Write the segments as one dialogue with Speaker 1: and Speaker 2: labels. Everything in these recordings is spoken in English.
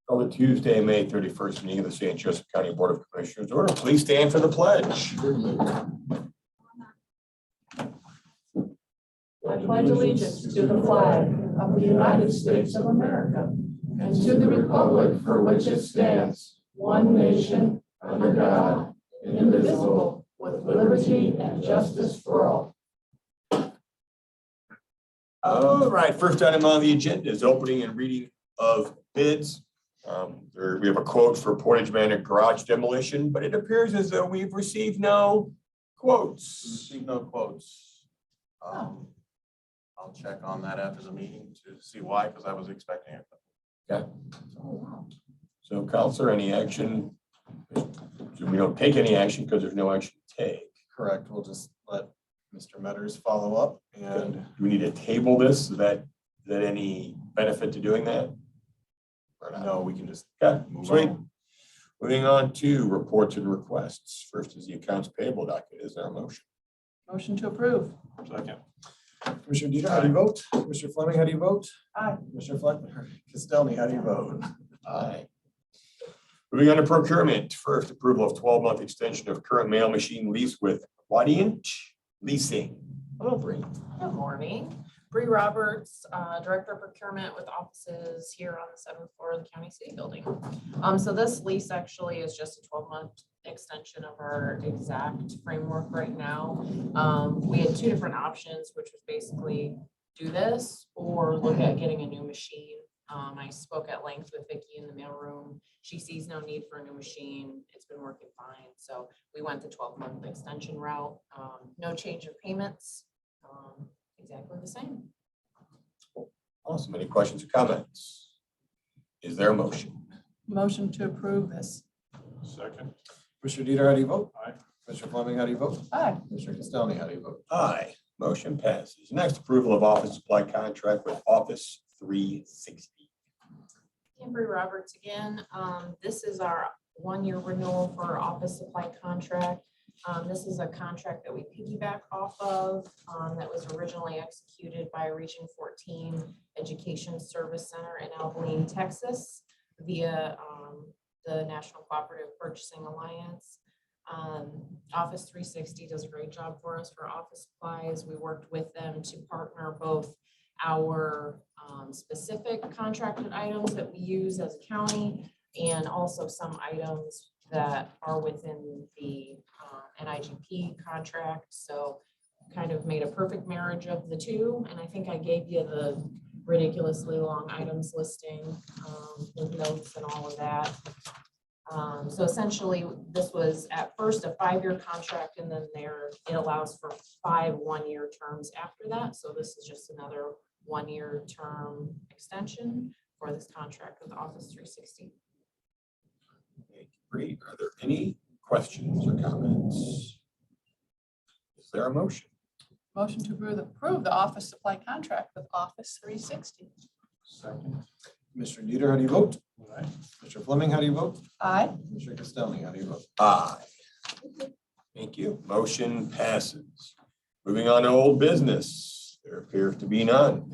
Speaker 1: Call the Tuesday, May 31st meeting of the St. Joseph County Board of Commissioners order. Please stand for the pledge.
Speaker 2: I pledge allegiance to the flag of the United States of America and to the republic for which it stands, one nation, under God, indivisible, with liberty and justice for all.
Speaker 1: All right, first item on the agenda is opening and reading of bids. We have a quote for Portage Manor garage demolition, but it appears as though we've received no quotes.
Speaker 3: Received no quotes. I'll check on that after the meeting to see why, because I was expecting it.
Speaker 1: Okay. So Counselor, any action? We don't take any action because there's no action to take.
Speaker 3: Correct. We'll just let Mr. Metters follow up. And
Speaker 1: Do we need to table this? Is that any benefit to doing that? Or not?
Speaker 3: no, we can just
Speaker 1: Okay,
Speaker 3: move
Speaker 1: sweet.
Speaker 3: on.
Speaker 1: Moving on to reports and requests. First is the accounts payable docket. Is there a motion?
Speaker 2: Motion to approve.
Speaker 3: Second.
Speaker 4: Commissioner Dieter, how do you vote? Commissioner Fleming, how do you vote?
Speaker 2: Aye.
Speaker 4: Commissioner Castelny, how do you vote?
Speaker 1: Aye. Moving on to procurement. First, approval of 12-month extension of current mail machine lease with Wadient Leasing. Hello, Bree.
Speaker 5: Good morning. Bree Roberts, Director of Procurement with offices here on the 7th floor of the County City Building. So this lease actually is just a 12-month extension of our exact framework right now. We had two different options, which was basically do this or look at getting a new machine. I spoke at length with Vicki in the mailroom. She sees no need for a new machine. It's been working fine. So we went the 12-month extension route. No change of payments. Exactly the same.
Speaker 1: Awesome. Any questions or comments? Is there a motion?
Speaker 2: Motion to approve this.
Speaker 3: Second.
Speaker 4: Commissioner Dieter, how do you vote?
Speaker 3: Aye.
Speaker 4: Commissioner Fleming, how do you vote?
Speaker 2: Aye.
Speaker 4: Commissioner Castelny, how do you vote?
Speaker 1: Aye. Motion passes. Next, approval of office supply contract with Office 360.
Speaker 5: Bree Roberts again. This is our one-year renewal for our office supply contract. This is a contract that we piggyback off of that was originally executed by Region 14 Education Service Center in Abilene, Texas via the National Cooperative Purchasing Alliance. Office 360 does a great job for us for office supplies. We worked with them to partner both our specific contracted items that we use as a county and also some items that are within the NIGP contract. So kind of made a perfect marriage of the two. And I think I gave you the ridiculously long items listing with notes and all of that. So essentially this was at first a 5-year contract, and then it allows for 5 one-year terms after that. So this is just another 1-year term extension for this contract with Office 360.
Speaker 1: Bree, are there any questions or comments? Is there a motion?
Speaker 2: Motion to approve the office supply contract with Office 360.
Speaker 3: Second.
Speaker 4: Commissioner Dieter, how do you vote?
Speaker 3: Aye.
Speaker 4: Commissioner Fleming, how do you vote?
Speaker 2: Aye.
Speaker 4: Commissioner Castelny, how do you vote?
Speaker 1: Aye. Thank you. Motion passes. Moving on to old business. There appears to be none.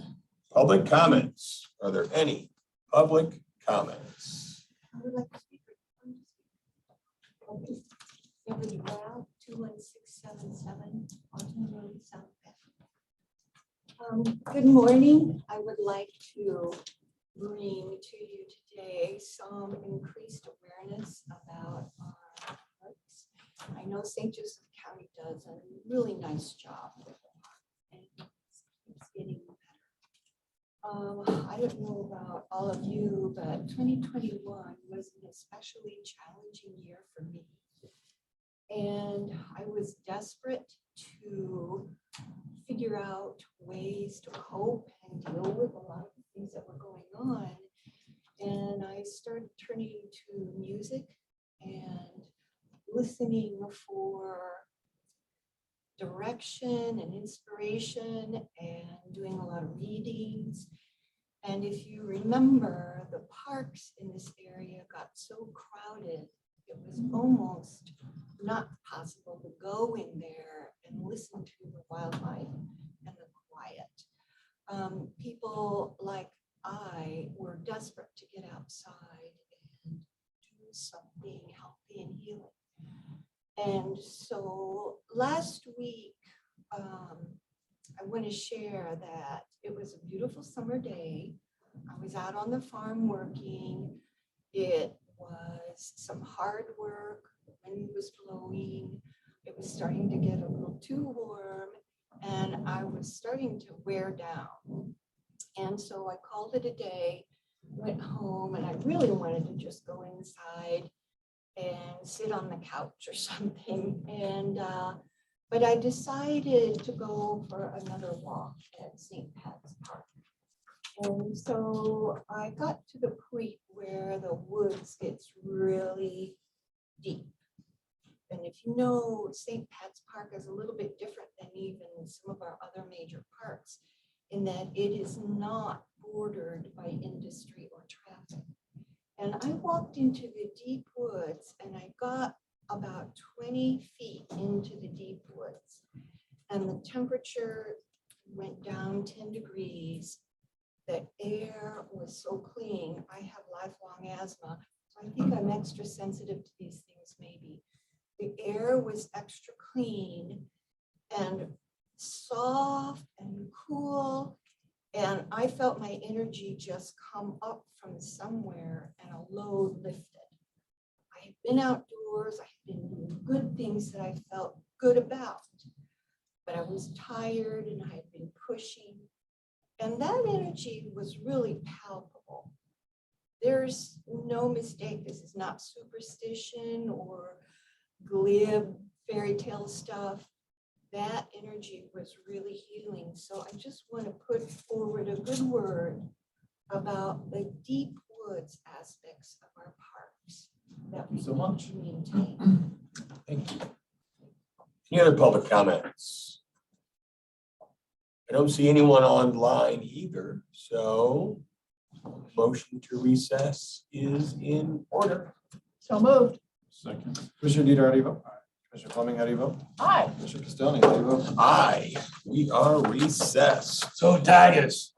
Speaker 1: Public comments. Are there any public comments?
Speaker 6: I would like to speak. Beverly Brown, 21677 Alton Road, South Bend. Good morning. I would like to bring to you today some increased awareness about our parks. I know St. Joseph County does a really nice job with it, and it's getting better. I don't know about all of you, but 2021 was an especially challenging year for me. And I was desperate to figure out ways to cope and deal with a lot of the things that were going on. And I started turning to music and listening for direction and inspiration and doing a lot of readings. And if you remember, the parks in this area got so crowded, it was almost not possible to go in there and listen to the wildlife and the quiet. People like I were desperate to get outside and do something healthy and healing. And so last week, I want to share that it was a beautiful summer day. I was out on the farm working. It was some hard work. The wind was blowing. It was starting to get a little too warm, and I was starting to wear down. And so I called it a day, went home, and I really wanted to just go inside and sit on the couch or something. And but I decided to go for another walk at St. Pat's Park. And so I got to the point where the woods gets really deep. And if you know, St. Pat's Park is a little bit different than even some of our other major parks in that it is not bordered by industry or traffic. And I walked into the deep woods and I got about 20 feet into the deep woods. And the temperature went down 10 degrees. The air was so clean. I have lifelong asthma, so I think I'm extra sensitive to these things maybe. The air was extra clean and soft and cool. And I felt my energy just come up from somewhere and a load lifted. I had been outdoors, I had been doing good things that I felt good about, but I was tired and I had been pushing. And that energy was really palpable. There's no mistake. This is not superstition or glib fairy tale stuff. That energy was really healing. So I just want to put forward a good word about the deep woods aspects of our parks that we
Speaker 4: so much.
Speaker 6: need to maintain.
Speaker 1: Thank you. Any other public comments? I don't see anyone online either, so motion to recess is in order.
Speaker 2: So moved.
Speaker 4: Second. Commissioner Dieter, how do you vote? Commissioner Fleming, how do you vote?
Speaker 2: Aye.
Speaker 4: Commissioner Castellani, how do you vote?
Speaker 1: Aye, we are recessed.
Speaker 7: So Titus,